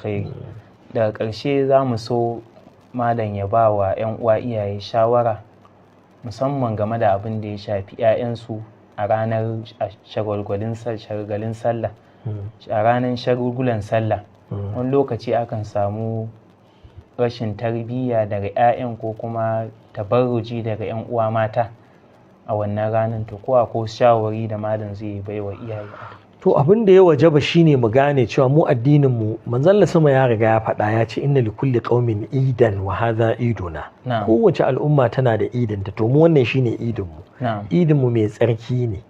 alkhairi. Daga ƙarshe za mu so malam ya ba wa 'yan uwa iyaye shawara musamman game da abin da ya shafi 'ya'yansu a ranar shagalin sallah, a ranar shagulgulan sallah. Wani lokaci akan samu rashin tarbiyya daga 'ya'yan ko kuma tabarruji daga 'yan uwa mata a wannan ranar. To ko shawari da malam zai bai wa iyaye? To abin da ya wajaba shine mu gane cewa mu addinin mu manzon Allah sama ya riga ya faɗa, ya ce inna likulli qaumin idan wa hadha iduna. Kowace al'umma tana da idinta, to mu wannan shine idin mu. Idin mu mai tsarki ne,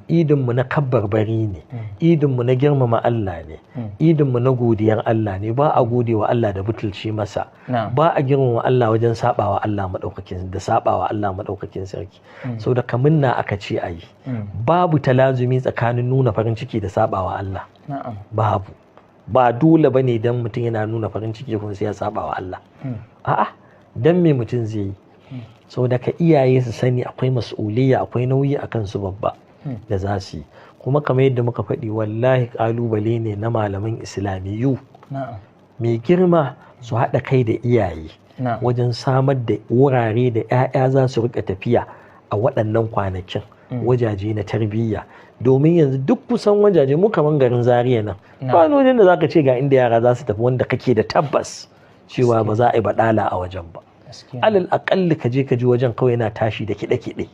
idin mu na kabbarbari ne, idin mu na girmama Allah ne, idin mu na godiyar Allah ne. Ba a gode wa Allah da butulci masa, ba a girmama Allah wajen sabawa Allah madaukakin sarki. Saboda kaminna aka ce ayi, babu talazumi tsakanin nuna farin ciki da sabawa Allah. Babu, ba dole bane dan mutum yana nuna farin ciki kuma sai ya sabawa Allah. A'a, dan me mutum zai yi? Saboda ka iyaye su sani akwai mas'uliyya, akwai nauyi akan su babba da za su yi. Kuma kamar yadda muka faɗi, wallahi kalubale ne na malaman islamiyyu mai girma su haɗa kai da iyaye wajen samar da wurare da 'ya'ya za su rika tafiya a waɗannan kwanakin, wajaje na tarbiyya. Domin yanzu duk kusan wajaje mu kaman garin Zaria nan, ba wajen da zaka ce ga inda yara za su tafi wanda kake da tabbas cewa ba za a yi baɗala a wajen ba. Alal aƙalli ka je ka ji wajen kawai yana tashi da kiɗe-kiɗe.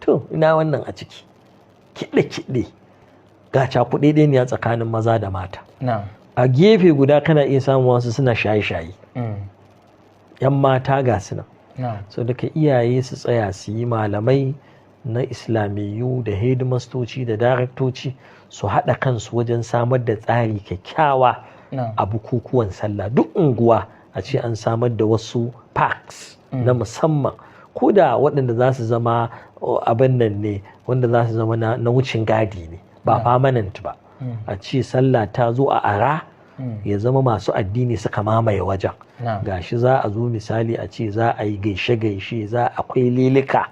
To ina wannan a ciki? Kiɗe-kiɗe ga cakuɗe ne a tsakanin maza da mata. A gefe guda kana iya samun wasu suna shaye-shaye. 'Yan mata ga su nan. So daga iyaye su tsaya su yi, malamai na islamiyyu da hedimastoci da daraktoci su haɗa kansu wajen samar da tsari kyakkyawa a bukukuwan sallah. Duk unguwa a ce an samar da wasu parks na musamman, ko da waɗanda za su zama abin nan ne, wanda za su zama na wucin gadi ne, ba permanent ba. A ce sallah ta zo a ara, ya zama masu addini suka mamaye wajen. Gashi za a zo misali a ce za a yi gaishe-gaishe, akwai lilika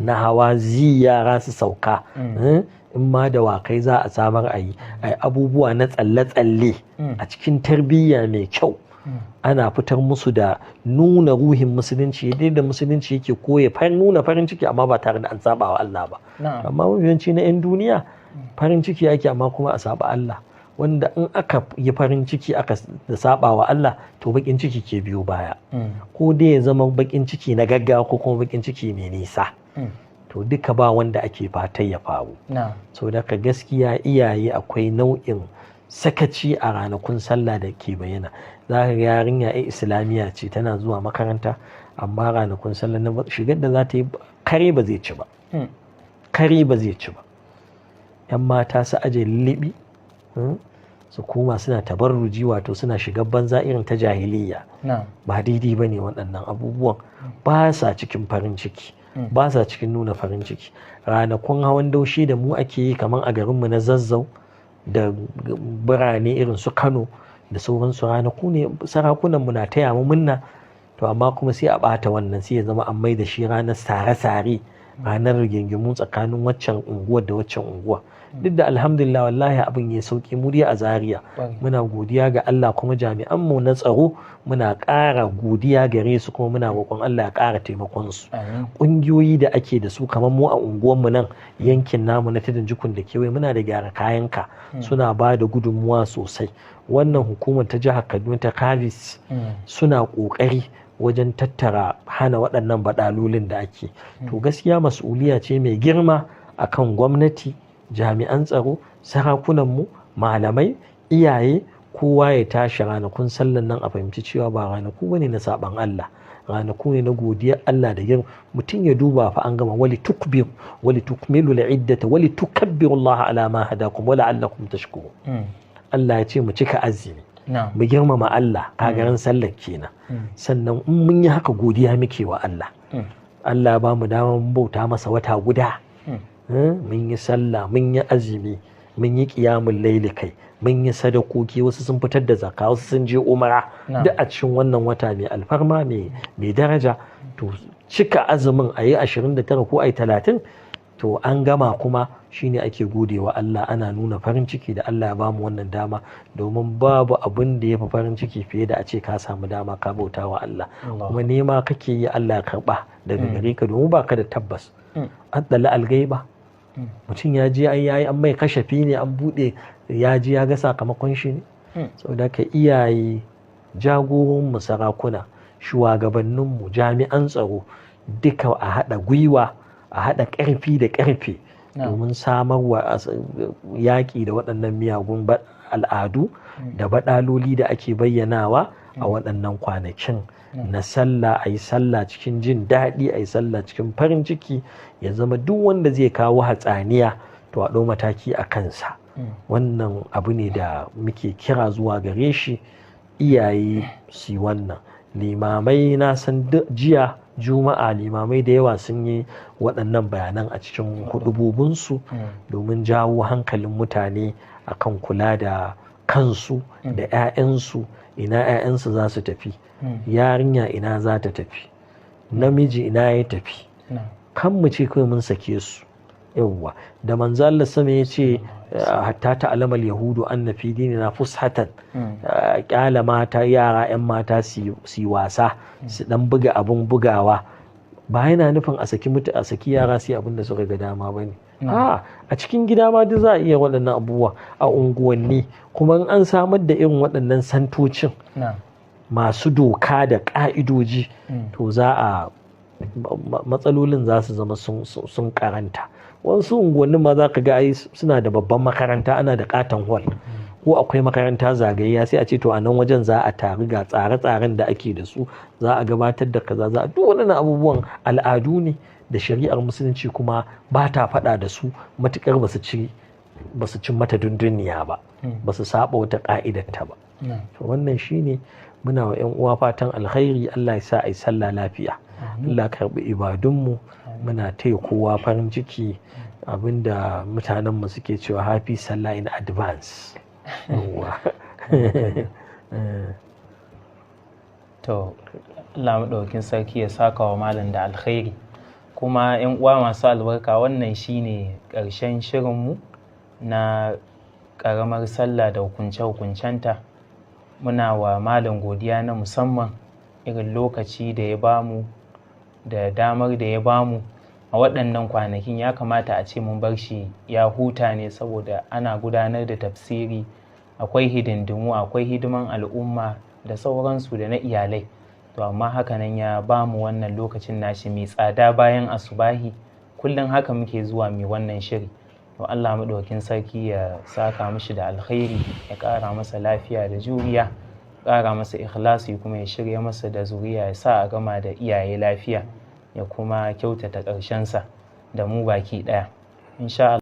na hawa yara su sauka, in ma da wakai za a samar a yi abubuwa na tsalle-tsalle a cikin tarbiyya mai kyau. Ana fitar musu da nuna ruhin musulunci, yadda da musulunci yake koya nuna farin ciki amma ba tare da an saba wa Allah ba. Amma mafiyanci na 'yan duniya farin ciki yake amma kuma a saba Allah, wanda in aka yi farin ciki aka da saba wa Allah to bakin ciki ke biyo baya, ko dai ya zama bakin ciki na gaggawa ko kuma bakin ciki mai nisa. To duka ba wanda ake fatan ya faru. So daga gaskiya iyaye akwai nau'in sakaci a ranakun sallah da ke bayyana. Za ka ga yarinya islamiyya ce tana zuwa makaranta, amma ranakun sallah na shigar da za ta yi kare ba zai ci ba. Kare ba zai ci ba. 'Yan mata su aje lullubi, su koma suna tabarruji, wato suna shigar banza irin ta jahiliyya. Ba daidai ba ne waɗannan abubuwan, ba sa cikin farin ciki, ba sa cikin nuna farin ciki. Ranakun hawan daushe da mu ake yi kamar a garinmu na Zazzau da birane irin su Kano da sauransu, ranaku ne sarakunanmu na taya mu munna, to amma kuma sai a ɓata wannan, sai ya zama an mai da shi ranar sare-sare, ranar rigingimu tsakanin waccan unguwar da waccan unguwa. Duk da alhamdulillah wallahi abin ya sauki mu dai a Zaria, muna godiya ga Allah, kuma jami'an mu na tsaro muna ƙara godiya gare su, kuma muna roƙon Allah ya ƙara taimakon su. Ƙungiyoyi da ake da su kamar mu a unguwar mu nan yankin namu na Tudun Jikun da kewaye, muna da gyara kayanka, suna ba da gudunmuwa sosai. Wannan hukumar ta jihar Kaduna ta Kavis suna ƙoƙari wajen tattara hana waɗannan baɗalolin da ake. To gaskiya mas'uliya ce mai girma akan gwamnati, jami'an tsaro, sarakunanmu, malamai, iyaye, kowa ya tashi ranakun sallan nan a fahimci cewa ba ranaku bane na saban Allah, ranaku ne na godiyar Allah da girma. Mutum ya duba fa an gama wali tukbir wali tukmilu al'iddata wali tukabbiru Allah ala ma hadakum wa la'allakum tashkurun. Allah ya ce mu cika azumi, mu girmama Allah, kagaran sallar kenan. Sannan in mun yi haka godiya muke wa Allah. Allah ba mu dama mun bauta masa wata guda. Mun yi sallah, mun yi azumi, mun yi qiyamul layli kai, mun yi sadakoki, wasu sun fitar da zakka, wasu sun je umara, duk a cikin wannan wata mai alfarma mai daraja. To cika azumin a yi 29 ko a yi 30 to an gama kuma shine ake gode wa Allah, ana nuna farin ciki da Allah ya bamu wannan dama, domin babu abin da ya fi farin ciki fiye da a ce ka samu dama ka bauta wa Allah kuma nema kake yi Allah ya karba daga gare ka, domin baka da tabbas. Addala algaiba, mutum ya je an mai kashafi ne, an bude ya ji ya ga sakamakon shi ne. Saboda ka iyaye, jagoranmu, sarakuna, shugabanninmu, jami'an tsaro duka a haɗa gwiwa, a haɗa ƙarfi da ƙarfe domin samarwa yaƙi da waɗannan miyagun al'adu da baɗaloli da ake bayyanawa a waɗannan kwanakin na sallah. A yi sallah cikin jin daɗi, a yi sallah cikin farin ciki, ya zama duk wanda zai kawo hatsaniya to a ɗau mataki a kansa. Wannan abu ne da muke kira zuwa gare shi, iyaye su yi wannan. Limamai na san jiya Juma'a limamai da yawa sun yi waɗannan bayanan a cikin hudubobinsu domin jawo hankalin mutane akan kula da kansu da 'ya'yansu, ina 'ya'yansu za su tafi, yarinya ina za ta tafi, namiji ina ya tafi. Kan mu ce kawai mun sake su. Yawwa, da manzo Allah sama ya ce hatta ta'lamal yahudu anna fi dinina fushatan, kyala mata, yara 'yan mata su wasa, su dan buga abun bugawa, ba yana nufin a saki yara su abin da suka ga dama bane. A cikin gida ma duk za a iya waɗannan abubuwa, a unguwanni kuma in an samar da irin waɗannan santocin masu doka da ƙa'idoji, to za a matsalolin za su zama sun karanta. Wasu unguwannin ma za ka ga suna da babban makaranta, ana da katon hall, ko akwai makaranta zagayya, sai a ce to a nan wajen za a taru ga tsare-tsaren da ake da su, za a gabatar da kaza, za a duk waɗannan abubuwan al'adu ne da shari'ar musulunci kuma ba ta faɗa da su matuƙar ba su cin mata dunduniya ba, ba su saba wata ƙa'idarta ba. To wannan shine, muna wa 'yan uwa fatan alkhairi. Allah ya sa a yi sallah lafiya, Allah karɓi ibadunmu. Muna taya kowa farin ciki, abinda mutanenmu suke cewa happy sallah in advance. To Allah maɗaukin sarki ya saka wa malam da alkhairi. Kuma 'yan uwa masu albarka, wannan shine ƙarshen shirinmu na ƙaramar sallah da hukunce-hukuncenta. Muna wa malam godiya na musamman, irin lokaci da ya bamu da damar da ya bamu a waɗannan kwanakin. Ya kamata a ce mun bar shi ya huta ne, saboda ana gudanar da tafsiri, akwai hidindimu, akwai hidiman al'umma da sauransu da na iyalai. To amma hakanan ya bamu wannan lokacin nashi mai tsada bayan asubahi. Kullum haka muke zuwa mai wannan shiri. To Allah maɗaukin sarki ya saka mishi da alkhairi, ya ƙara masa lafiya da juriya, ƙara masa ikhlasi, kuma ya shirya masa da zuriya, ya sa a gama da iyaye lafiya, ya kuma kyautata ƙarshensa da mu baki ɗaya. Insha Allah.